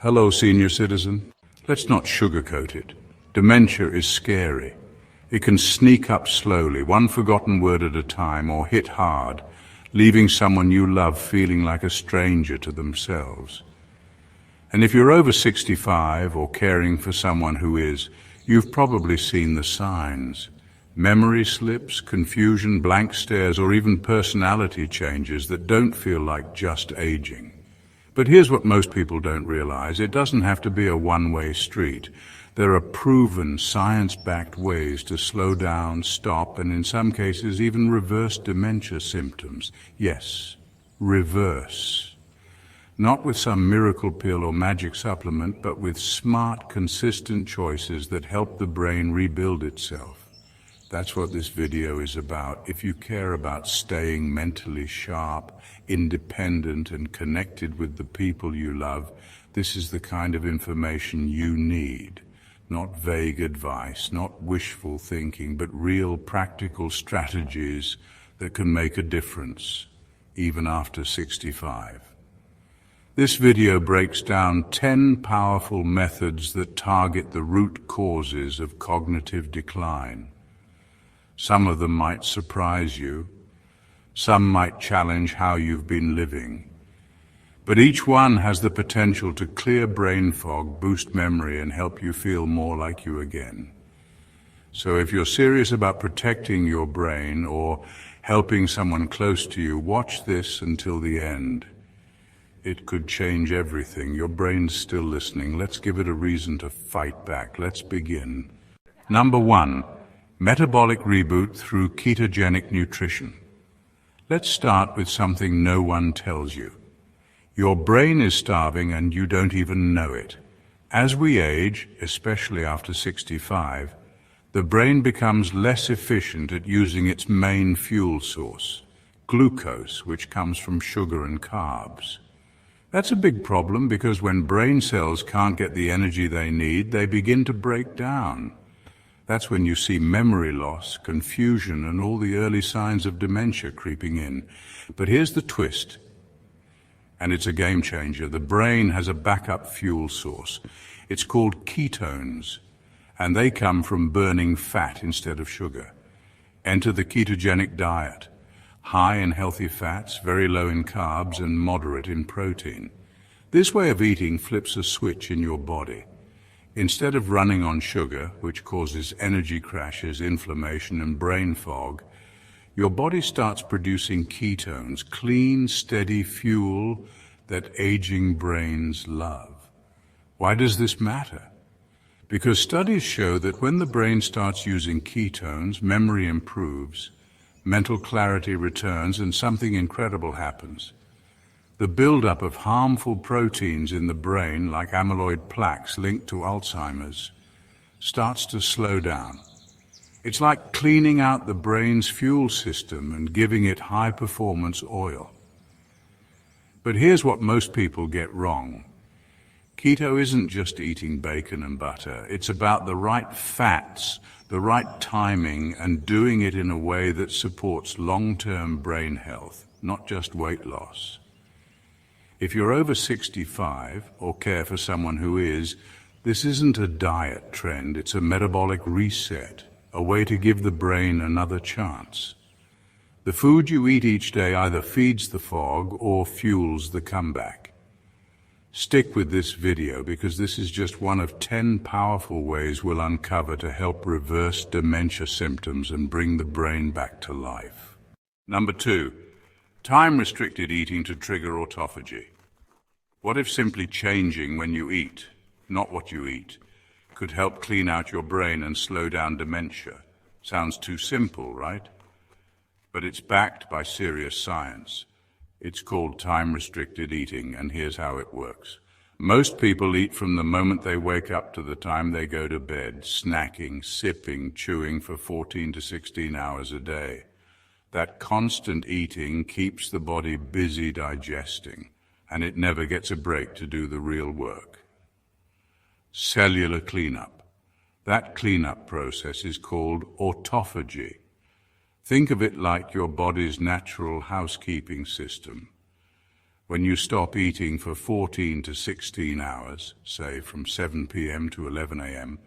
Hello, senior citizen. Let's not sugarcoat it. Dementia is scary. It can sneak up slowly, one forgotten word at a time, or hit hard, leaving someone you love feeling like a stranger to themselves. And if you're over 65 or caring for someone who is, you've probably seen the signs. Memory slips, confusion, blank stares, or even personality changes that don't feel like just aging. But here's what most people don't realize. It doesn't have to be a one-way street. There are proven, science-backed ways to slow down, stop, and in some cases even reverse dementia symptoms. Yes, reverse. Not with some miracle pill or magic supplement, but with smart, consistent choices that help the brain rebuild itself. That's what this video is about. If you care about staying mentally sharp, independent, and connected with the people you love, this is the kind of information you need. Not vague advice, not wishful thinking, but real practical strategies that can make a difference, even after 65. This video breaks down 10 powerful methods that target the root causes of cognitive decline. Some of them might surprise you. Some might challenge how you've been living. But each one has the potential to clear brain fog, boost memory, and help you feel more like you again. So if you're serious about protecting your brain or helping someone close to you, watch this until the end. It could change everything. Your brain's still listening. Let's give it a reason to fight back. Let's begin. Number 1. Metabolic reboot through ketogenic nutrition. Let's start with something no one tells you. Your brain is starving and you don't even know it. As we age, especially after 65, the brain becomes less efficient at using its main fuel source, glucose, which comes from sugar and carbs. That's a big problem because when brain cells can't get the energy they need, they begin to break down. That's when you see memory loss, confusion, and all the early signs of dementia creeping in. But here's the twist, and it's a game changer. The brain has a backup fuel source. It's called ketones, and they come from burning fat instead of sugar. Enter the ketogenic diet. High in healthy fats, very low in carbs, and moderate in protein. This way of eating flips a switch in your body. Instead of running on sugar, which causes energy crashes, inflammation, and brain fog, your body starts producing ketones, clean, steady fuel that aging brains love. Why does this matter? Because studies show that when the brain starts using ketones, memory improves, mental clarity returns, and something incredible happens. The buildup of harmful proteins in the brain, like amyloid plaques linked to Alzheimer's, starts to slow down. It's like cleaning out the brain's fuel system and giving it high-performance oil. But here's what most people get wrong. Keto isn't just eating bacon and butter. It's about the right fats, the right timing, and doing it in a way that supports long-term brain health, not just weight loss. If you're over 65 or care for someone who is, this isn't a diet trend, it's a metabolic reset, a way to give the brain another chance. The food you eat each day either feeds the fog or fuels the comeback. Stick with this video because this is just one of 10 powerful ways we'll uncover to help reverse dementia symptoms and bring the brain back to life. Number 2. Time-restricted eating to trigger autophagy. What if simply changing when you eat, not what you eat, could help clean out your brain and slow down dementia? Sounds too simple, right? But it's backed by serious science. It's called time-restricted eating, and here's how it works. Most people eat from the moment they wake up to the time they go to bed, snacking, sipping, chewing for 14 to 16 hours a day. That constant eating keeps the body busy digesting, and it never gets a break to do the real work. Cellular cleanup. That cleanup process is called autophagy. Think of it like your body's natural housekeeping system. When you stop eating for 14 to 16 hours, say from 7 p.m. to 11 a.m.,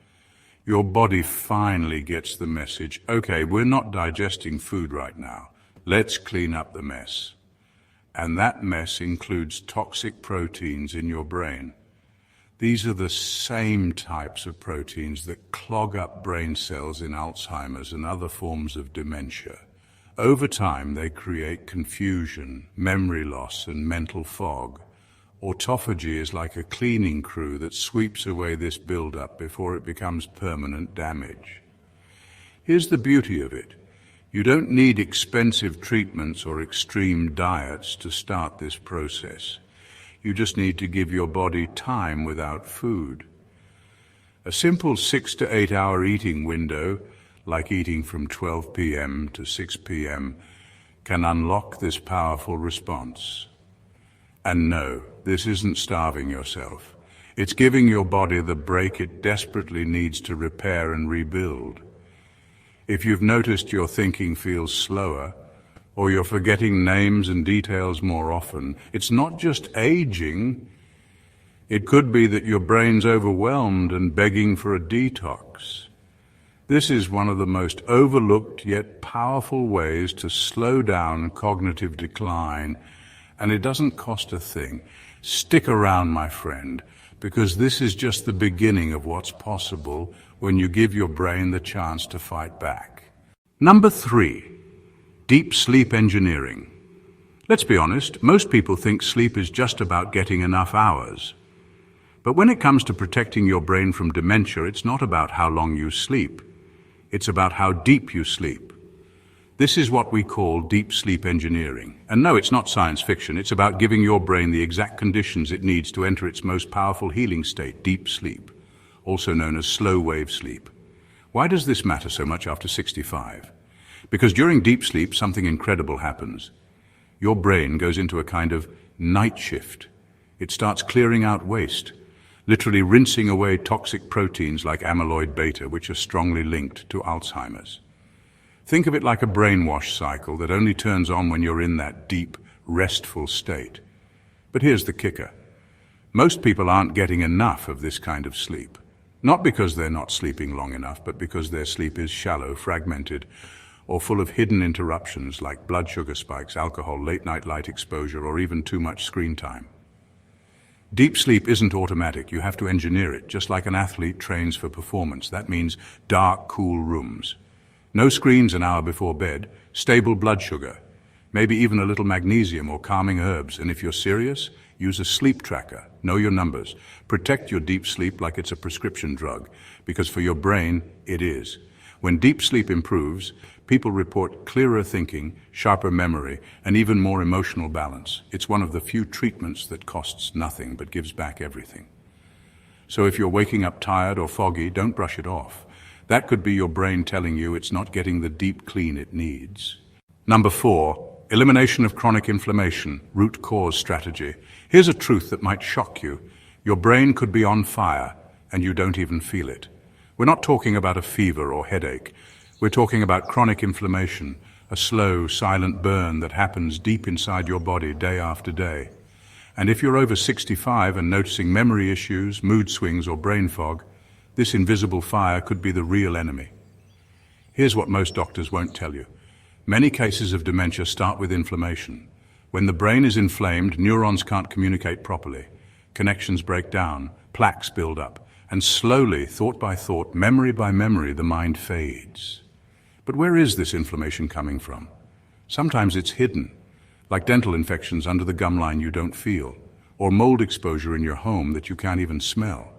your body finally gets the message, okay, we're not digesting food right now. Let's clean up the mess. And that mess includes toxic proteins in your brain. These are the same types of proteins that clog up brain cells in Alzheimer's and other forms of dementia. Over time, they create confusion, memory loss, and mental fog. Autophagy is like a cleaning crew that sweeps away this buildup before it becomes permanent damage. Here's the beauty of it. You don't need expensive treatments or extreme diets to start this process. You just need to give your body time without food. A simple 6 to 8 hour eating window, like eating from 12 p.m. to 6 p.m., can unlock this powerful response. And no, this isn't starving yourself. It's giving your body the break it desperately needs to repair and rebuild. If you've noticed your thinking feels slower, or you're forgetting names and details more often, it's not just aging. It could be that your brain's overwhelmed and begging for a detox. This is one of the most overlooked yet powerful ways to slow down cognitive decline, and it doesn't cost a thing. Stick around, my friend, because this is just the beginning of what's possible when you give your brain the chance to fight back. Number 3, deep sleep engineering. Let's be honest, most people think sleep is just about getting enough hours. But when it comes to protecting your brain from dementia, it's not about how long you sleep. It's about how deep you sleep. This is what we call deep sleep engineering. And no, it's not science fiction. It's about giving your brain the exact conditions it needs to enter its most powerful healing state, deep sleep, also known as slow wave sleep. Why does this matter so much after 65? Because during deep sleep, something incredible happens. Your brain goes into a kind of night shift. It starts clearing out waste, literally rinsing away toxic proteins like amyloid beta, which are strongly linked to Alzheimer's. Think of it like a brainwash cycle that only turns on when you're in that deep, restful state. But here's the kicker. Most people aren't getting enough of this kind of sleep. Not because they're not sleeping long enough, but because their sleep is shallow, fragmented, or full of hidden interruptions like blood sugar spikes, alcohol, late-night light exposure, or even too much screen time. Deep sleep isn't automatic. You have to engineer it, just like an athlete trains for performance. That means dark, cool rooms. No screens an hour before bed, stable blood sugar, maybe even a little magnesium or calming herbs. And if you're serious, use a sleep tracker. Know your numbers. Protect your deep sleep like it's a prescription drug, because for your brain, it is. When deep sleep improves, people report clearer thinking, sharper memory, and even more emotional balance. It's one of the few treatments that costs nothing but gives back everything. So if you're waking up tired or foggy, don't brush it off. That could be your brain telling you it's not getting the deep clean it needs. Number 4, elimination of chronic inflammation, root cause strategy. Here's a truth that might shock you. Your brain could be on fire, and you don't even feel it. We're not talking about a fever or headache. We're talking about chronic inflammation, a slow, silent burn that happens deep inside your body day after day. And if you're over 65 and noticing memory issues, mood swings, or brain fog, this invisible fire could be the real enemy. Here's what most doctors won't tell you. Many cases of dementia start with inflammation. When the brain is inflamed, neurons can't communicate properly. Connections break down, plaques build up, and slowly, thought by thought, memory by memory, the mind fades. But where is this inflammation coming from? Sometimes it's hidden, like dental infections under the gum line you don't feel, or mold exposure in your home that you can't even smell,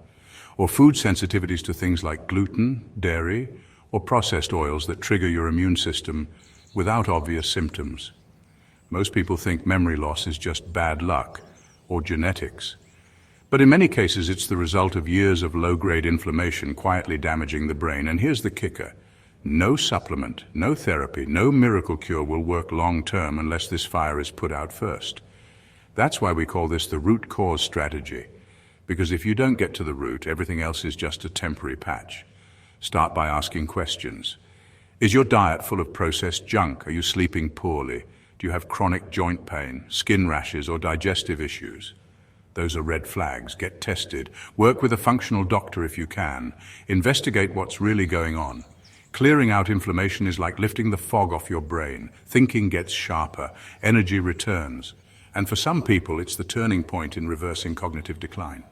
or food sensitivities to things like gluten, dairy, or processed oils that trigger your immune system without obvious symptoms. Most people think memory loss is just bad luck or genetics. But in many cases, it's the result of years of low-grade inflammation quietly damaging the brain. And here's the kicker. No supplement, no therapy, no miracle cure will work long-term unless this fire is put out first. That's why we call this the root cause strategy. Because if you don't get to the root, everything else is just a temporary patch. Start by asking questions. Is your diet full of processed junk? Are you sleeping poorly? Do you have chronic joint pain, skin rashes, or digestive issues? Those are red flags. Get tested. Work with a functional doctor if you can. Investigate what's really going on. Clearing out inflammation is like lifting the fog off your brain. Thinking gets sharper. Energy returns. And for some people, it's the turning point in reversing cognitive decline.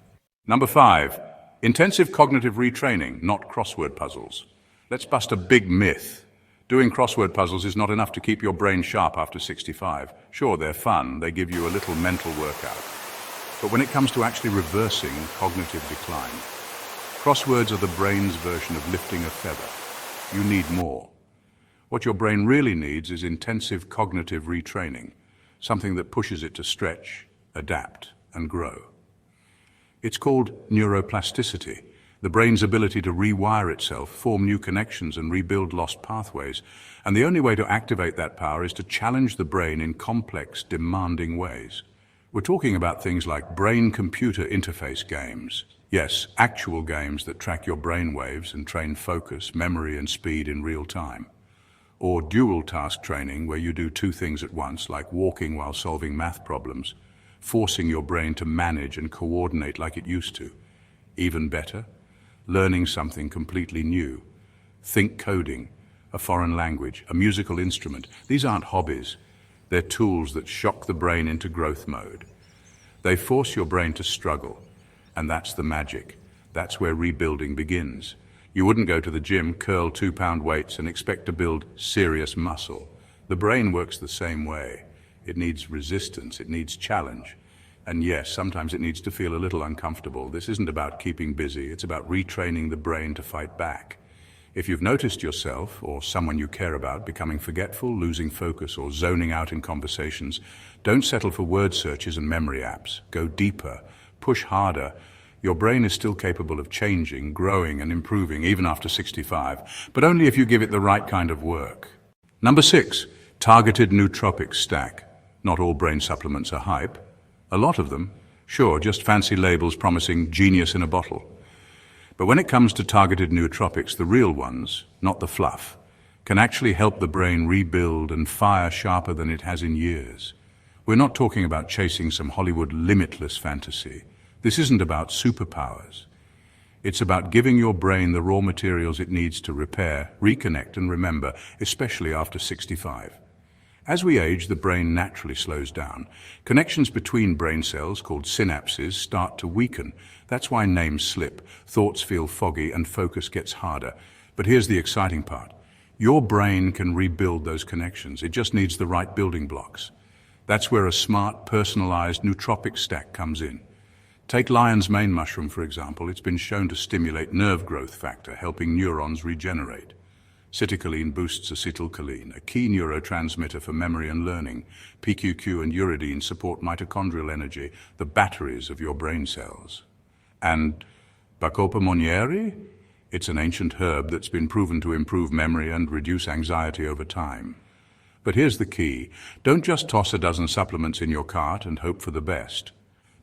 Number 5, intensive cognitive retraining, not crossword puzzles. Let's bust a big myth. Doing crossword puzzles is not enough to keep your brain sharp after 65. Sure, they're fun. They give you a little mental workout. But when it comes to actually reversing cognitive decline, crosswords are the brain's version of lifting a feather. You need more. What your brain really needs is intensive cognitive retraining, something that pushes it to stretch, adapt, and grow. It's called neuroplasticity, the brain's ability to rewire itself, form new connections, and rebuild lost pathways. And the only way to activate that power is to challenge the brain in complex, demanding ways. We're talking about things like brain-computer interface games. Yes, actual games that track your brain waves and train focus, memory, and speed in real time. Or dual task training, where you do 2 things at once, like walking while solving math problems, forcing your brain to manage and coordinate like it used to. Even better, learning something completely new. Think coding, a foreign language, a musical instrument. These aren't hobbies. They're tools that shock the brain into growth mode. They force your brain to struggle. And that's the magic. That's where rebuilding begins. You wouldn't go to the gym, curl 2-pound weights, and expect to build serious muscle. The brain works the same way. It needs resistance, it needs challenge. And yes, sometimes it needs to feel a little uncomfortable. This isn't about keeping busy, it's about retraining the brain to fight back. If you've noticed yourself, or someone you care about, becoming forgetful, losing focus, or zoning out in conversations, don't settle for word searches and memory apps. Go deeper. Push harder. Your brain is still capable of changing, growing, and improving even after 65, but only if you give it the right kind of work. Number 6, targeted nootropic stack. Not all brain supplements are hype. A lot of them, sure, just fancy labels promising genius in a bottle. But when it comes to targeted nootropics, the real ones, not the fluff, can actually help the brain rebuild and fire sharper than it has in years. We're not talking about chasing some Hollywood limitless fantasy. This isn't about superpowers. It's about giving your brain the raw materials it needs to repair, reconnect, and remember, especially after 65. As we age, the brain naturally slows down. Connections between brain cells, called synapses, start to weaken. That's why names slip, thoughts feel foggy, and focus gets harder. But here's the exciting part. Your brain can rebuild those connections. It just needs the right building blocks. That's where a smart, personalized nootropic stack comes in. Take lion's mane mushroom, for example. It's been shown to stimulate nerve growth factor, helping neurons regenerate. Citicoline boosts acetylcholine, a key neurotransmitter for memory and learning. PQQ and uridine support mitochondrial energy, the batteries of your brain cells. And Bacopa monnieri? It's an ancient herb that's been proven to improve memory and reduce anxiety over time. But here's the key. Don't just toss a dozen supplements in your cart and hope for the best.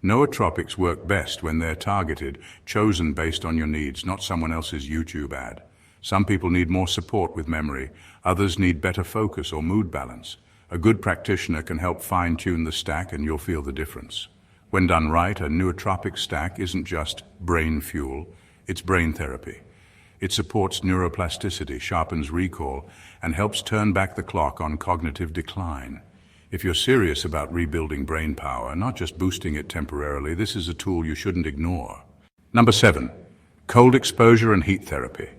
Nootropics work best when they're targeted, chosen based on your needs, not someone else's YouTube ad. Some people need more support with memory. Others need better focus or mood balance. A good practitioner can help fine-tune the stack and you'll feel the difference. When done right, a nootropic stack isn't just brain fuel, it's brain therapy. It supports neuroplasticity, sharpens recall, and helps turn back the clock on cognitive decline. If you're serious about rebuilding brain power, not just boosting it temporarily, this is a tool you shouldn't ignore. Number 7, cold exposure and heat therapy.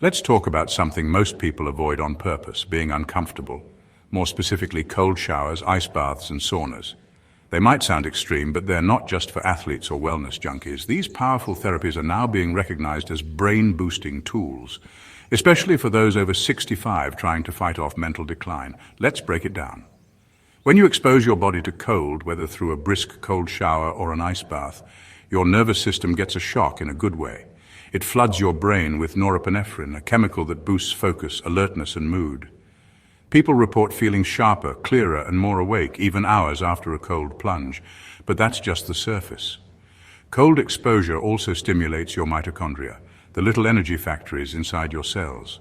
Let's talk about something most people avoid on purpose, being uncomfortable. More specifically, cold showers, ice baths, and saunas. They might sound extreme, but they're not just for athletes or wellness junkies. These powerful therapies are now being recognized as brain-boosting tools, especially for those over 65 trying to fight off mental decline. Let's break it down. When you expose your body to cold, whether through a brisk cold shower or an ice bath, your nervous system gets a shock in a good way. It floods your brain with norepinephrine, a chemical that boosts focus, alertness, and mood. People report feeling sharper, clearer, and more awake even hours after a cold plunge, but that's just the surface. Cold exposure also stimulates your mitochondria, the little energy factories inside your cells.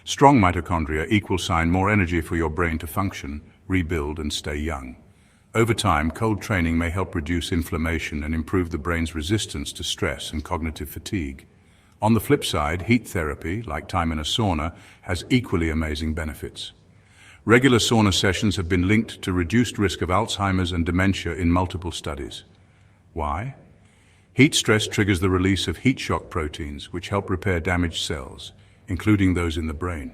Strong mitochondria equal sign more energy for your brain to function, rebuild, and stay young. Over time, cold training may help reduce inflammation and improve the brain's resistance to stress and cognitive fatigue. On the flip side, heat therapy, like time in a sauna, has equally amazing benefits. Regular sauna sessions have been linked to reduced risk of Alzheimer's and dementia in multiple studies. Why? Heat stress triggers the release of heat shock proteins, which help repair damaged cells, including those in the brain.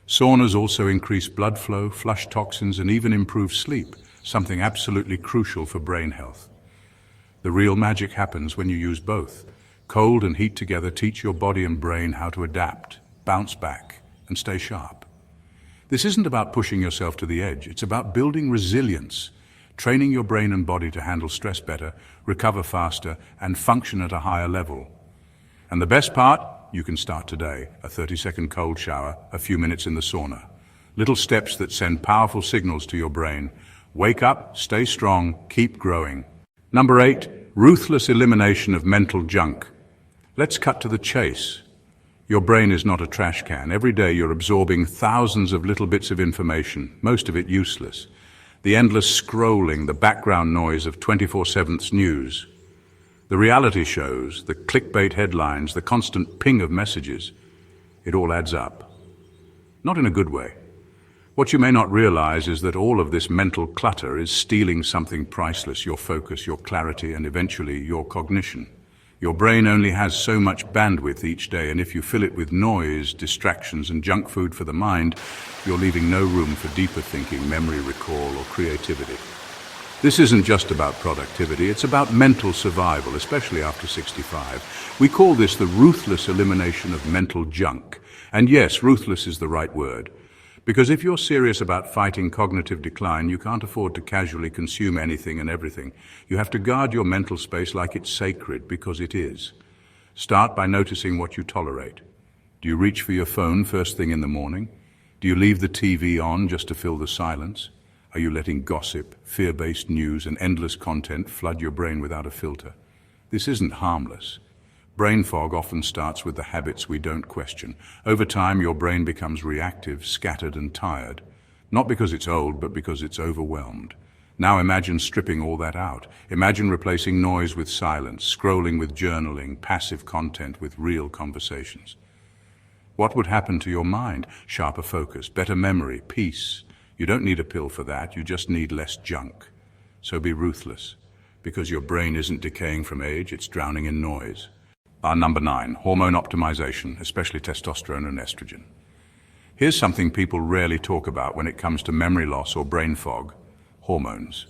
Saunas also increase blood flow, flush toxins, and even improve sleep, something absolutely crucial for brain health. The real magic happens when you use both. Cold and heat together teach your body and brain how to adapt, bounce back, and stay sharp. This isn't about pushing yourself to the edge. It's about building resilience, training your brain and body to handle stress better, recover faster, and function at a higher level. And the best part? You can start today. A 30-second cold shower, a few minutes in the sauna. Little steps that send powerful signals to your brain. Wake up, stay strong, keep growing. Number 8, ruthless elimination of mental junk. Let's cut to the chase. Your brain is not a trash can. Every day you're absorbing thousands of little bits of information, most of it useless. The endless scrolling, the background noise of 24/7 news. The reality shows, the clickbait headlines, the constant ping of messages. It all adds up. Not in a good way. What you may not realize is that all of this mental clutter is stealing something priceless: your focus, your clarity, and eventually your cognition. Your brain only has so much bandwidth each day, and if you fill it with noise, distractions, and junk food for the mind, you're leaving no room for deeper thinking, memory recall, or creativity. This isn't just about productivity, it's about mental survival, especially after 65. We call this the ruthless elimination of mental junk. And yes, ruthless is the right word. Because if you're serious about fighting cognitive decline, you can't afford to casually consume anything and everything. You have to guard your mental space like it's sacred, because it is. Start by noticing what you tolerate. Do you reach for your phone first thing in the morning? Do you leave the TV on just to fill the silence? Are you letting gossip, fear-based news, and endless content flood your brain without a filter? This isn't harmless. Brain fog often starts with the habits we don't question. Over time, your brain becomes reactive, scattered, and tired. Not because it's old, but because it's overwhelmed. Now imagine stripping all that out. Imagine replacing noise with silence, scrolling with journaling, passive content with real conversations. What would happen to your mind? Sharper focus, better memory, peace. You don't need a pill for that, you just need less junk. So be ruthless, because your brain isn't decaying from age, it's drowning in noise. Number 9, hormone optimization, especially testosterone and estrogen. Here's something people rarely talk about when it comes to memory loss or brain fog: hormones.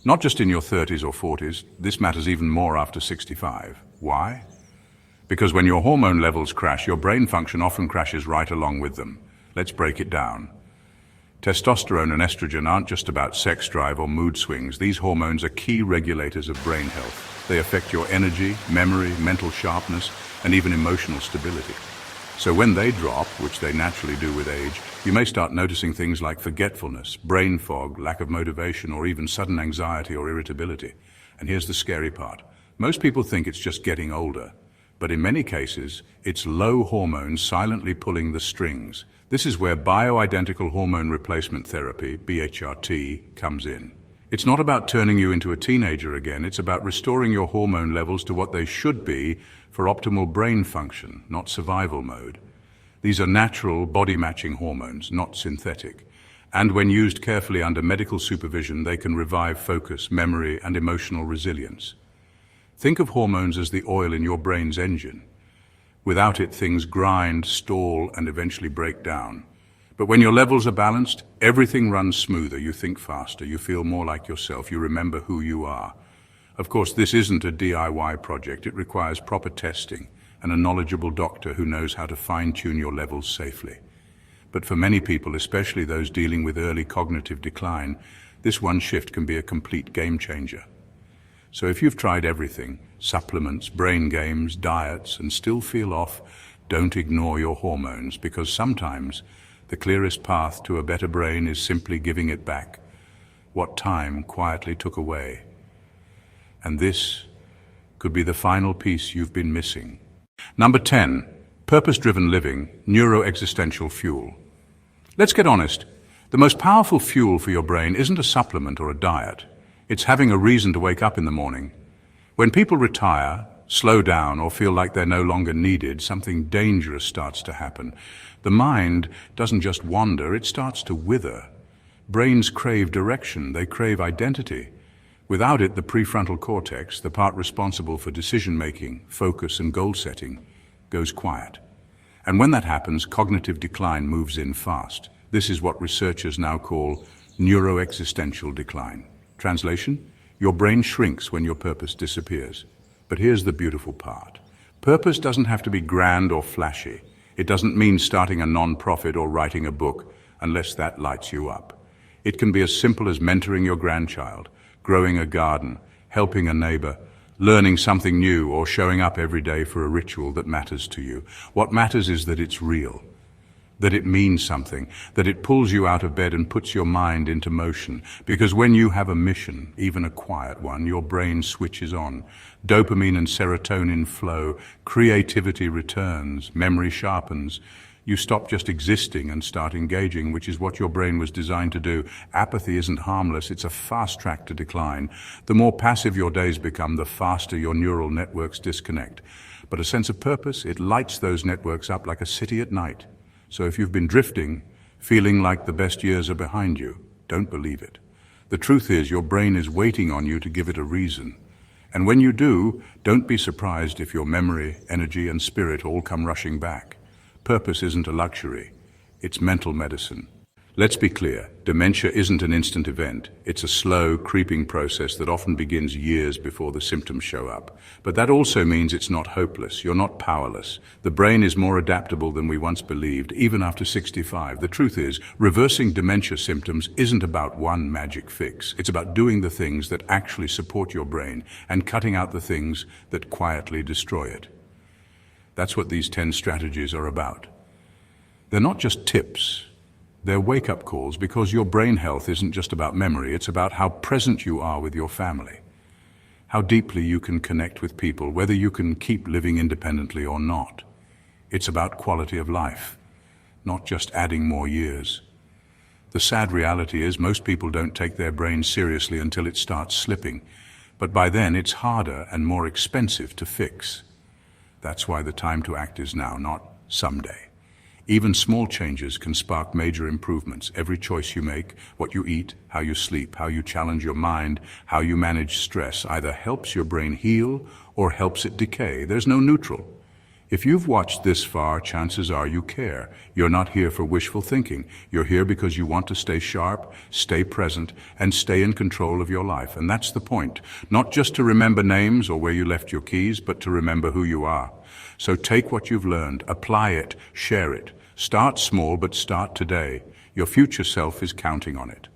Not just in your 30s or 40s, this matters even more after 65. Why? Because when your hormone levels crash, your brain function often crashes right along with them. Let's break it down. Testosterone and estrogen aren't just about sex drive or mood swings. These hormones are key regulators of brain health. They affect your energy, memory, mental sharpness, and even emotional stability. So when they drop, which they naturally do with age, you may start noticing things like forgetfulness, brain fog, lack of motivation, or even sudden anxiety or irritability. And here's the scary part. Most people think it's just getting older, but in many cases, it's low hormones silently pulling the strings. This is where bioidentical hormone replacement therapy, BHRT, comes in. It's not about turning you into a teenager again, it's about restoring your hormone levels to what they should be for optimal brain function, not survival mode. These are natural, body-matching hormones, not synthetic. And when used carefully under medical supervision, they can revive focus, memory, and emotional resilience. Think of hormones as the oil in your brain's engine. Without it, things grind, stall, and eventually break down. But when your levels are balanced, everything runs smoother, you think faster, you feel more like yourself, you remember who you are. Of course, this isn't a DIY project. It requires proper testing and a knowledgeable doctor who knows how to fine-tune your levels safely. But for many people, especially those dealing with early cognitive decline, this one shift can be a complete game changer. So if you've tried everything, supplements, brain games, diets, and still feel off, don't ignore your hormones, because sometimes the clearest path to a better brain is simply giving it back what time quietly took away. And this could be the final piece you've been missing. Number 10, purpose-driven living, neuroexistential fuel. Let's get honest. The most powerful fuel for your brain isn't a supplement or a diet. It's having a reason to wake up in the morning. When people retire, slow down, or feel like they're no longer needed, something dangerous starts to happen. The mind doesn't just wander, it starts to wither. Brains crave direction, they crave identity. Without it, the prefrontal cortex, the part responsible for decision-making, focus, and goal-setting, goes quiet. And when that happens, cognitive decline moves in fast. This is what researchers now call neuroexistential decline. Translation? Your brain shrinks when your purpose disappears. But here's the beautiful part. Purpose doesn't have to be grand or flashy. It doesn't mean starting a non-profit or writing a book, unless that lights you up. It can be as simple as mentoring your grandchild, growing a garden, helping a neighbor, learning something new, or showing up every day for a ritual that matters to you. What matters is that it's real, that it means something, that it pulls you out of bed and puts your mind into motion. Because when you have a mission, even a quiet one, your brain switches on. Dopamine and serotonin flow, creativity returns, memory sharpens. You stop just existing and start engaging, which is what your brain was designed to do. Apathy isn't harmless, it's a fast track to decline. The more passive your days become, the faster your neural networks disconnect. But a sense of purpose, it lights those networks up like a city at night. So if you've been drifting, feeling like the best years are behind you, don't believe it. The truth is, your brain is waiting on you to give it a reason. And when you do, don't be surprised if your memory, energy, and spirit all come rushing back. Purpose isn't a luxury, it's mental medicine. Let's be clear, dementia isn't an instant event. It's a slow, creeping process that often begins years before the symptoms show up. But that also means it's not hopeless, you're not powerless. The brain is more adaptable than we once believed, even after 65. The truth is, reversing dementia symptoms isn't about one magic fix. It's about doing the things that actually support your brain and cutting out the things that quietly destroy it. That's what these 10 strategies are about. They're not just tips. They're wake-up calls, because your brain health isn't just about memory, it's about how present you are with your family, how deeply you can connect with people, whether you can keep living independently or not. It's about quality of life, not just adding more years. The sad reality is most people don't take their brains seriously until it starts slipping, but by then it's harder and more expensive to fix. That's why the time to act is now, not someday. Even small changes can spark major improvements. Every choice you make, what you eat, how you sleep, how you challenge your mind, how you manage stress, either helps your brain heal or helps it decay. There's no neutral. If you've watched this far, chances are you care. You're not here for wishful thinking. You're here because you want to stay sharp, stay present, and stay in control of your life. And that's the point. Not just to remember names or where you left your keys, but to remember who you are. So take what you've learned, apply it, share it. Start small, but start today. Your future self is counting on it.